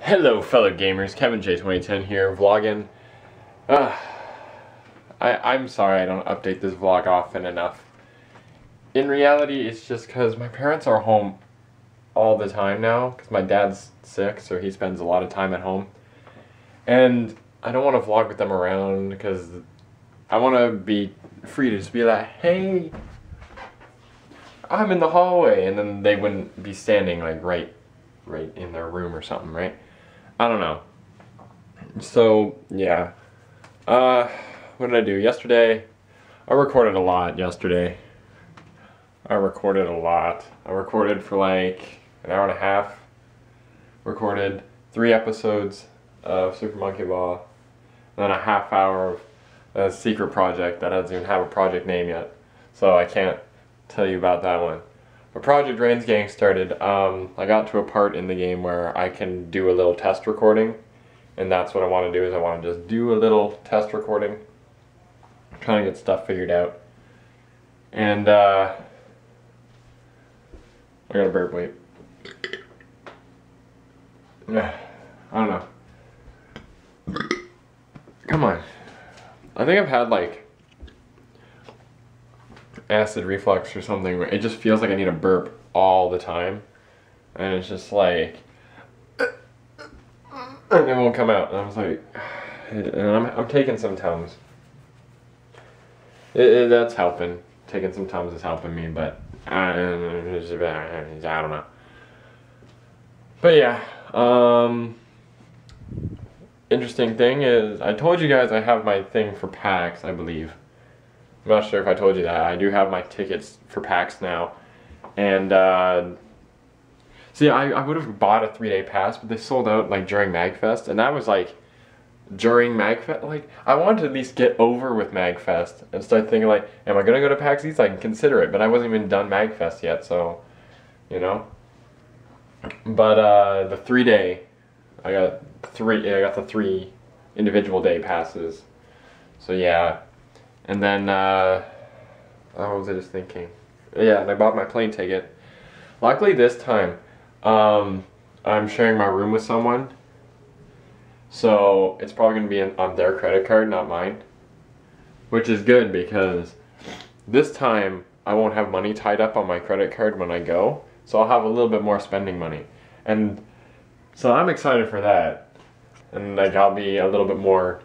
Hello fellow gamers, Kevin J 2010 here, vlogging. I'm sorry I don't update this vlog often enough. In reality, it's just because my parents are home all the time now, because my dad's sick, so he spends a lot of time at home. And I don't want to vlog with them around, because I want to be free to just be like, hey, I'm in the hallway, and then they wouldn't be standing like right in their room or something, right? I don't know. So, yeah. What did I do? Yesterday, I recorded a lot yesterday. I recorded for like an hour and a half. Recorded 3 episodes of Super Monkey Ball. And then a half hour of a secret project that doesn't even have a project name yet. So I can't tell you about that one. But Project Rain's getting started. I got to a part in the game where I can do a little test recording, and that's what I want to do. Is I want to just do a little test recording, trying to get stuff figured out. And I got a burp. Wait. I don't know. Come on. I think I've had like acid reflux or something where it just feels like I need a burp all the time, and it's just like, and it won't come out, and I was like, and I'm taking some Tums. That's helping. Taking some Tums is helping me, but I don't know. But yeah, interesting thing is, I told you guys I have my thing for PAX, I believe. I'm not sure if I told you that. I do have my tickets for PAX now. And, see, I would have bought a 3-day pass, but they sold out, like, during MagFest. And that was, like, during MagFest. Like, I wanted to at least get over with MagFest and start thinking, like, am I going to go to PAX East? I can consider it. But I wasn't even done MagFest yet, so, you know. But, the 3-day, I got the 3 individual day passes. So, yeah. And then, what was I just thinking? Yeah, and I bought my plane ticket. Luckily this time, I'm sharing my room with someone. So, it's probably going to be on their credit card, not mine. Which is good because this time, I won't have money tied up on my credit card when I go. So, I'll have a little bit more spending money. And so, I'm excited for that. And, like, I'll be a little bit more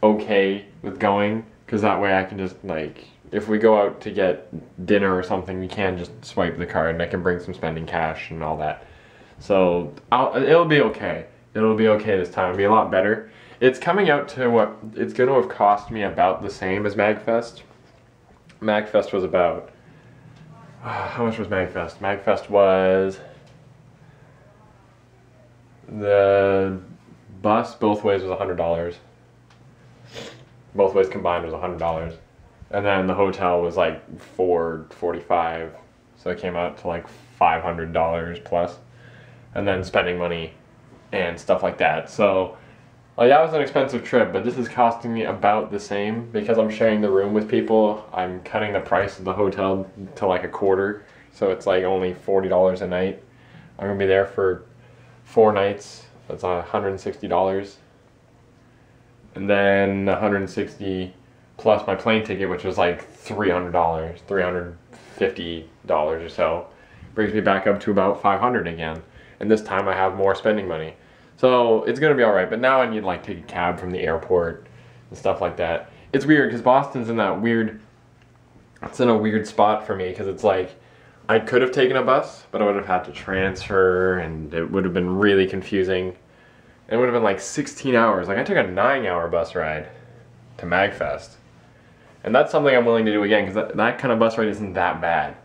okay with going. Because that way I can just, like, if we go out to get dinner or something, we can just swipe the card and I can bring some spending cash and all that. So, it'll be okay. It'll be okay this time. It'll be a lot better. It's coming out to what, it's going to have cost me about the same as MagFest. MagFest was about, how much was MagFest? MagFest was, the bus both ways was $100. Both ways combined was $100, and then the hotel was like $445, so it came out to like $500 plus, and then spending money and stuff like that. So, like, that was an expensive trip, but this is costing me about the same because I'm sharing the room with people. I'm cutting the price of the hotel to like a quarter, so it's like only $40 a night. I'm gonna be there for 4 nighs. That's $160. And then $160 plus my plane ticket, which was like $300, $350 or so, brings me back up to about $500 again. And this time I have more spending money. So it's gonna be alright, but now I need to like take a cab from the airport and stuff like that. It's weird because Boston's in that weird, it's in a weird spot for me because it's like, I could have taken a bus, but I would have had to transfer and it would have been really confusing. It would have been like 16 hours. Like, I took a 9-hour bus ride to MagFest. And that's something I'm willing to do again, because that kind of bus ride isn't that bad.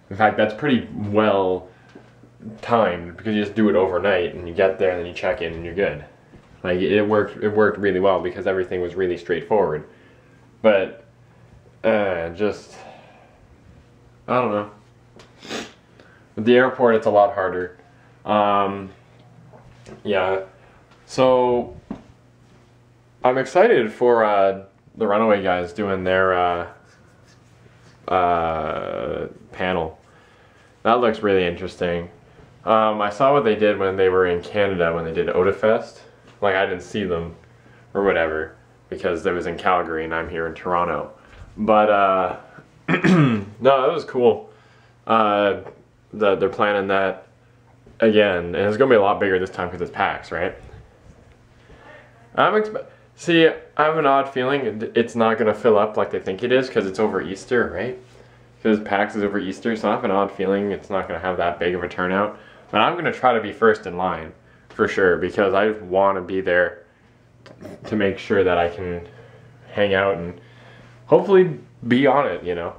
In fact, that's pretty well timed, because you just do it overnight, and you get there, and then you check in, and you're good. Like, it worked really well, because everything was really straightforward. But, just, I don't know. With the airport, it's a lot harder. Yeah. So, I'm excited for the Runaway guys doing their panel. That looks really interesting. I saw what they did when they were in Canada when they did Odafest. Like, I didn't see them or whatever because it was in Calgary and I'm here in Toronto. But no, that was cool. They're planning that again, and it's gonna be a lot bigger this time because it's PAX, right? See, I have an odd feeling it's not gonna fill up like they think it is because it's over Easter, right? Because PAX is over Easter, so I have an odd feeling it's not gonna have that big of a turnout. But I'm gonna try to be first in line for sure because I want to be there to make sure that I can hang out and hopefully be on it, you know.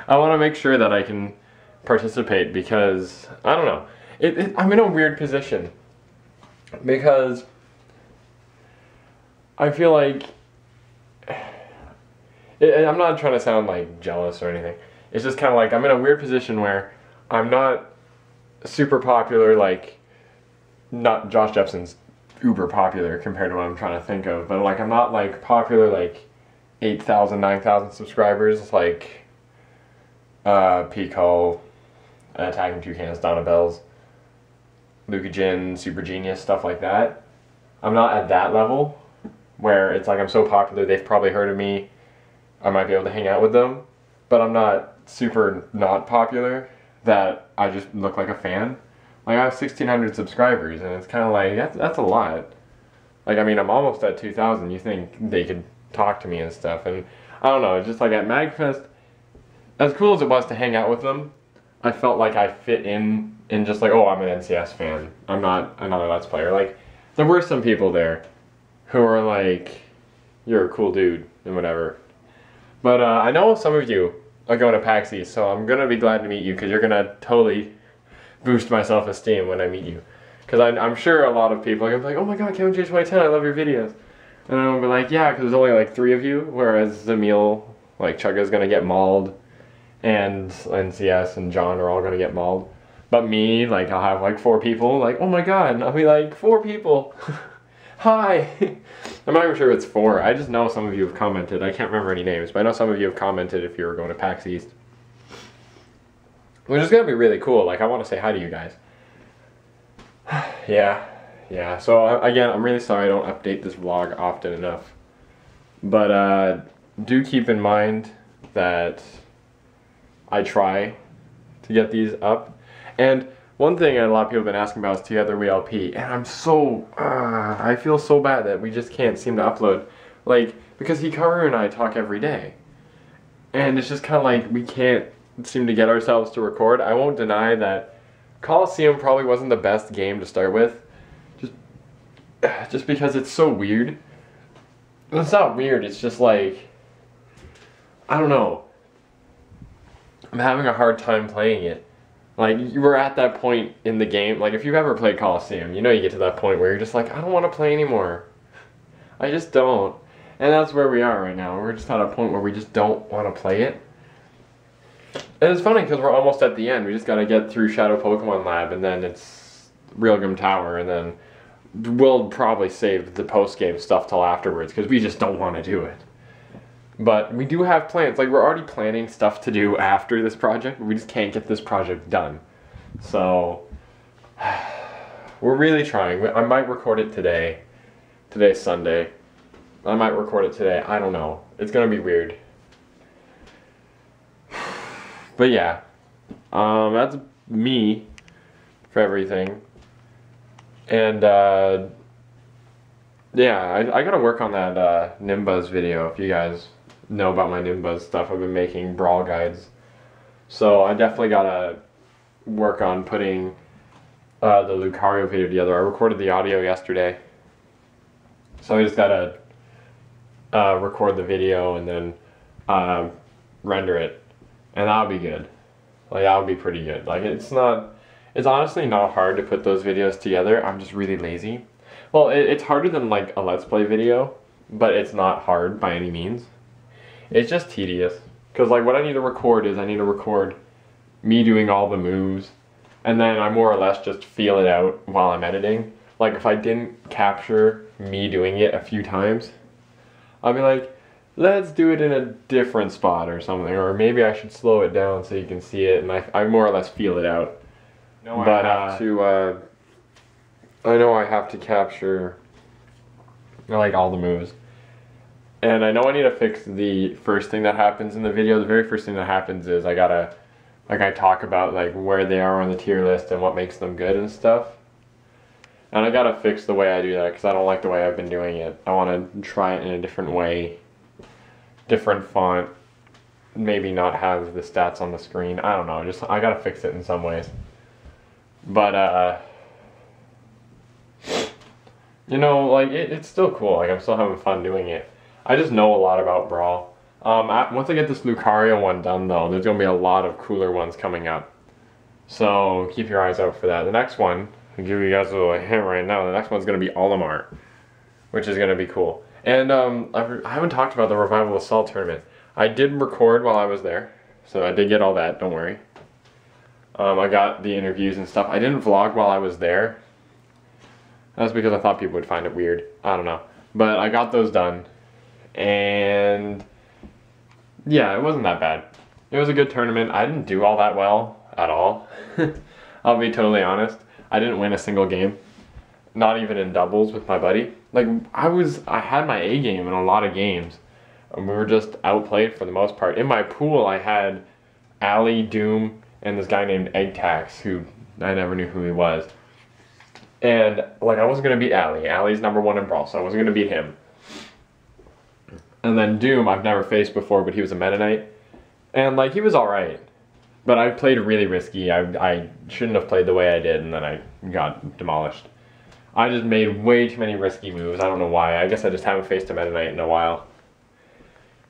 I want to make sure that I can participate because I don't know. I'm in a weird position because I feel like I'm not trying to sound like jealous or anything. It's just kind of like I'm in a weird position where I'm not super popular, like not Josh Jepson's uber popular compared to what I'm trying to think of, but like I'm not like popular like 8,000, 9,000 subscribers like Pico, Attacking Toucans, Donna Bells, Luka Jin, Super Genius, stuff like that. I'm not at that level where it's like I'm so popular they've probably heard of me. I might be able to hang out with them, but I'm not super not popular that I just look like a fan. Like I have 1,600 subscribers and it's kind of like that's a lot. Like I mean I'm almost at 2,000. You think they could talk to me and stuff, and I don't know. It's just like at MagFest, as cool as it was to hang out with them, I felt like I fit in just like, oh, I'm an NCS fan. I'm not another Let's Player. Like there were some people there who were like, you're a cool dude and whatever. But I know some of you are going to PAX East, so I'm gonna be glad to meet you because you're gonna totally boost my self-esteem when I meet you. Because I'm sure a lot of people are gonna be like, oh my god, Kevin J 2010, I love your videos. And I'll be like, yeah, because there's only like 3 of you, whereas Zamil, like Chugga's gonna get mauled, and NCS and John are all gonna get mauled. But me, like I'll have like 4 people, like, oh my god, and I'll be like, 4 people. Hi. I'm not even sure if it's 4. I just know some of you have commented. I can't remember any names, but I know some of you have commented if you were going to PAX East. Which is gonna be really cool. Like I want to say hi to you guys. Yeah. So again, I'm really sorry I don't update this vlog often enough. But do keep in mind that I try to get these up. And one thing a lot of people have been asking about is Together We LP, and I'm so, I feel so bad that we just can't seem to upload. Like, because Hikaru and I talk every day. And it's just kind of like, we can't seem to get ourselves to record. I won't deny that Coliseum probably wasn't the best game to start with. Just because it's so weird. It's not weird, it's just like, I don't know. I'm having a hard time playing it. Like, you were at that point in the game, like if you've ever played Coliseum, you know you get to that point where you're just like, I don't want to play anymore. I just don't. And that's where we are right now. We're just at a point where we just don't want to play it. And it's funny because we're almost at the end. We just got to get through Shadow Pokemon Lab and then it's Realgrim Tower and then we'll probably save the post-game stuff till afterwards because we just don't want to do it. But we do have plans. Like, we're already planning stuff to do after this project, but we just can't get this project done. So, we're really trying. I might record it today. Today's Sunday. I might record it today. I don't know. It's gonna be weird. But yeah. That's me for everything. And, yeah, I gotta work on that Nimbuzz video if you guys know about my Nimbuzz stuff. I've been making brawl guides, so I definitely gotta work on putting the Lucario video together. I recorded the audio yesterday, so I just gotta record the video and then render it, and that'll be good. Like that'll be pretty good. Like it's honestly not hard to put those videos together. I'm just really lazy. Well, it's harder than like a Let's Play video, but it's not hard by any means. It's just tedious. Because like what I need to record is I need to record me doing all the moves, and then I more or less just feel it out while I'm editing. Like if I didn't capture me doing it a few times, I'll be like, let's do it in a different spot or something, or maybe I should slow it down so you can see it, and I more or less feel it out. But I know I have to capture like all the moves. And I know I need to fix the first thing that happens in the video. The very first thing that happens is I gotta, like I talk about like where they are on the tier list and what makes them good and stuff. And I gotta fix the way I do that because I don't like the way I've been doing it. I want to try it in a different way, different font, maybe not have the stats on the screen. I don't know, just I gotta fix it in some ways. But you know, like it's still cool. Like I'm still having fun doing it. I just know a lot about Brawl. Once I get this Lucario one done though, there's gonna be a lot of cooler ones coming up. So keep your eyes out for that. The next one, I'll give you guys a little hint right now. The next one's gonna be Olimar, which is gonna be cool. And I haven't talked about the Revival Assault tournament. I did record while I was there, so I did get all that. Don't worry. I got the interviews and stuff. I didn't vlog while I was there. That's because I thought people would find it weird. I don't know. But I got those done. And yeah, it wasn't that bad. It was a good tournament. I didn't do all that well at all. I'll be totally honest. I didn't win a single game. Not even in doubles with my buddy. Like I had my A game in a lot of games. And we were just outplayed for the most part. In my pool I had Ali, Doom, and this guy named Eggtax, who I never knew who he was. And like I wasn't gonna beat Ali. Ali's #1 in Brawl, so I wasn't gonna beat him. And then Doom I've never faced before, but he was a Meta Knight. And like he was alright. But I played really risky. I shouldn't have played the way I did, and then I got demolished. I just made way too many risky moves. I don't know why. I guess I just haven't faced a Meta Knight in a while.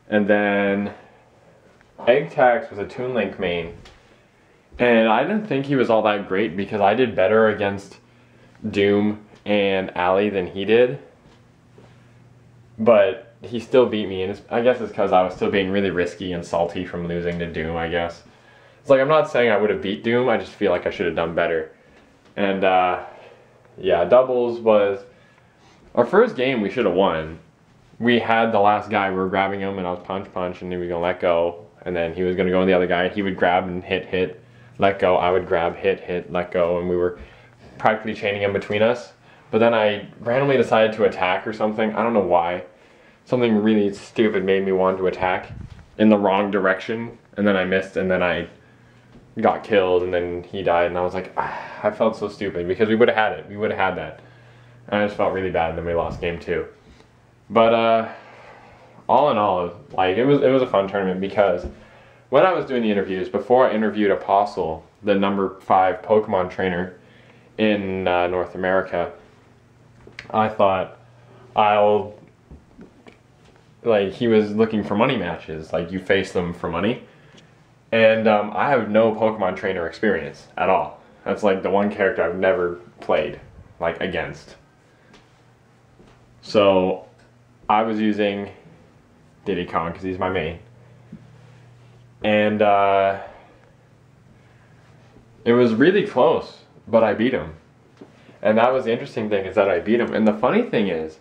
And then Eggtax was a Toon Link main. And I didn't think he was all that great because I did better against Doom and Ali than he did. But he still beat me, and I guess it's because I was still being really risky and salty from losing to Doom, I guess. It's like, I'm not saying I would have beat Doom, I just feel like I should have done better. And yeah, doubles was our first game. We should have won. We had the last guy, we were grabbing him, and I was punch, and he was gonna let go, and then he was gonna go on the other guy, and he would grab and hit, let go. I would grab, hit, let go, and we were practically chaining him between us. But then I randomly decided to attack or something. I don't know why. Something really stupid made me want to attack in the wrong direction, and then I missed, and then I got killed, and then he died, and I was like, I felt so stupid because we would have had it. We would have had that. And I just felt really bad, and then we lost game 2. But all in all, like it was a fun tournament because when I was doing the interviews, before I interviewed Apostle, the #5 Pokemon trainer in North America, I thought he was looking for money matches, like you face them for money. And I have no Pokemon trainer experience at all. That's like the one character I've never played, like, against. So I was using Diddy Kong because he's my main. And it was really close, but I beat him. And that was the interesting thing, is that I beat him. And the funny thing is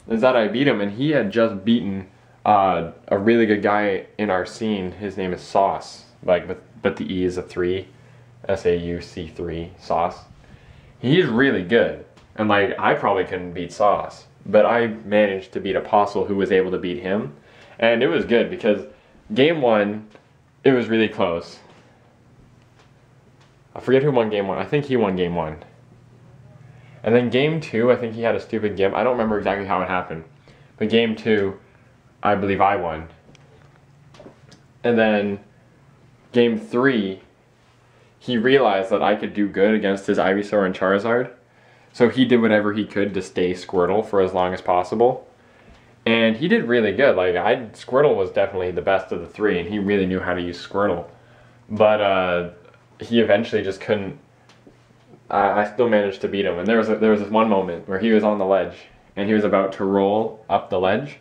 that I beat him, and he had just beaten a really good guy in our scene. His name is Sauce, like, but the E is a 3, SAUC3, Sauce. He's really good, and like I probably couldn't beat Sauce, but I managed to beat Apostle, who was able to beat him, and it was good because game 1, it was really close. I forget who won game 1. I think he won game 1. And then game 2, I think he had a stupid gimp. I don't remember exactly how it happened. But game 2, I believe I won. And then game 3, he realized that I could do good against his Ivysaur and Charizard. So he did whatever he could to stay Squirtle for as long as possible. And he did really good. Like, Squirtle was definitely the best of the 3, and he really knew how to use Squirtle. But he eventually just couldn't. I still managed to beat him, and there was this one moment where he was on the ledge, and he was about to roll up the ledge,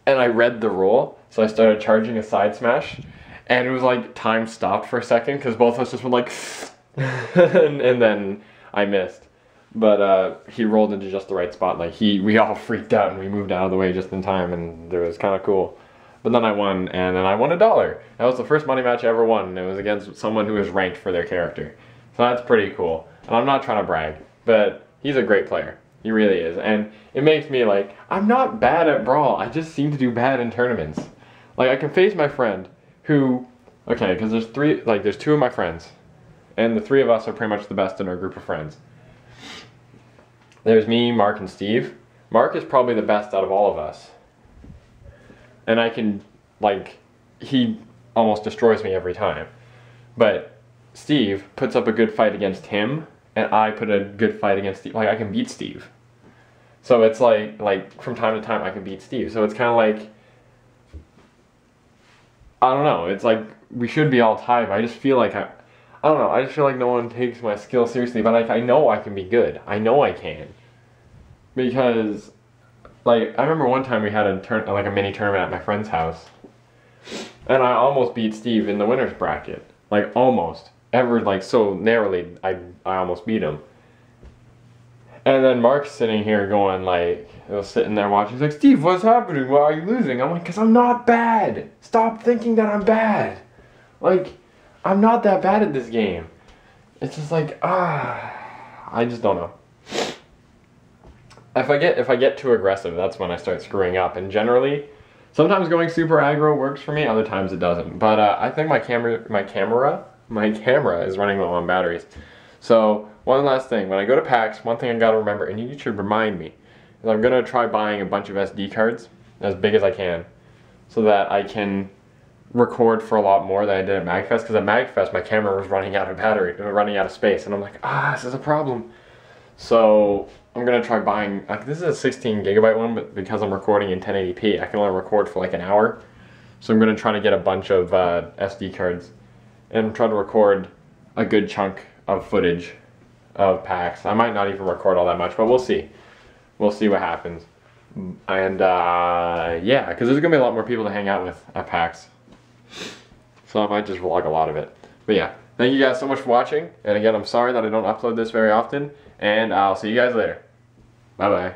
and I read the roll, so I started charging a side smash, and it was like time stopped for a second, because both of us just went like, and then I missed, but he rolled into just the right spot. Like we all freaked out, and we moved out of the way just in time, and it was kind of cool. But then I won, and then I won $1. That was the first money match I ever won, and it was against someone who was ranked for their character. So that's pretty cool. And I'm not trying to brag, but he's a great player. He really is. And it makes me like, I'm not bad at Brawl. I just seem to do bad in tournaments. Like, I can face my friend who, okay, because there's two of my friends. And the three of us are pretty much the best in our group of friends. There's me, Mark, and Steve. Mark is probably the best out of all of us. And I can, like, he almost destroys me every time. But Steve puts up a good fight against him, and I put a good fight against Steve. Like, I can beat Steve. So it's like from time to time I can beat Steve. So it's kind of like, I don't know. It's like we should be all tied, but I just feel like I don't know. I just feel like no one takes my skill seriously. But like, I know I can be good. I know I can. Because, like, I remember one time we had a mini tournament at my friend's house, and I almost beat Steve in the winner's bracket. Like, almost. Like, so narrowly, I almost beat him. And then Mark's sitting here going, like, sitting there watching. He's like, Steve, what's happening? Why are you losing? I'm like, because I'm not bad. Stop thinking that I'm bad. Like, I'm not that bad at this game. It's just like, I just don't know. If I get too aggressive, that's when I start screwing up. And generally, sometimes going super aggro works for me. Other times it doesn't. But I think my camera is running low on batteries. So one last thing, when I go to PAX, one thing I gotta remember, and you should remind me, is I'm gonna try buying a bunch of SD cards, as big as I can, so that I can record for a lot more than I did at MagFest, because at MagFest my camera was running out of battery, running out of space, and I'm like, this is a problem. So I'm gonna try buying, this is a 16 gigabyte one, but because I'm recording in 1080p, I can only record for like an hour. So I'm gonna try to get a bunch of SD cards and try to record a good chunk of footage of PAX. I might not even record all that much, but we'll see. We'll see what happens. And yeah, because there's gonna be a lot more people to hang out with at PAX. So I might just vlog a lot of it. But yeah, thank you guys so much for watching. And again, I'm sorry that I don't upload this very often. And I'll see you guys later. Bye bye.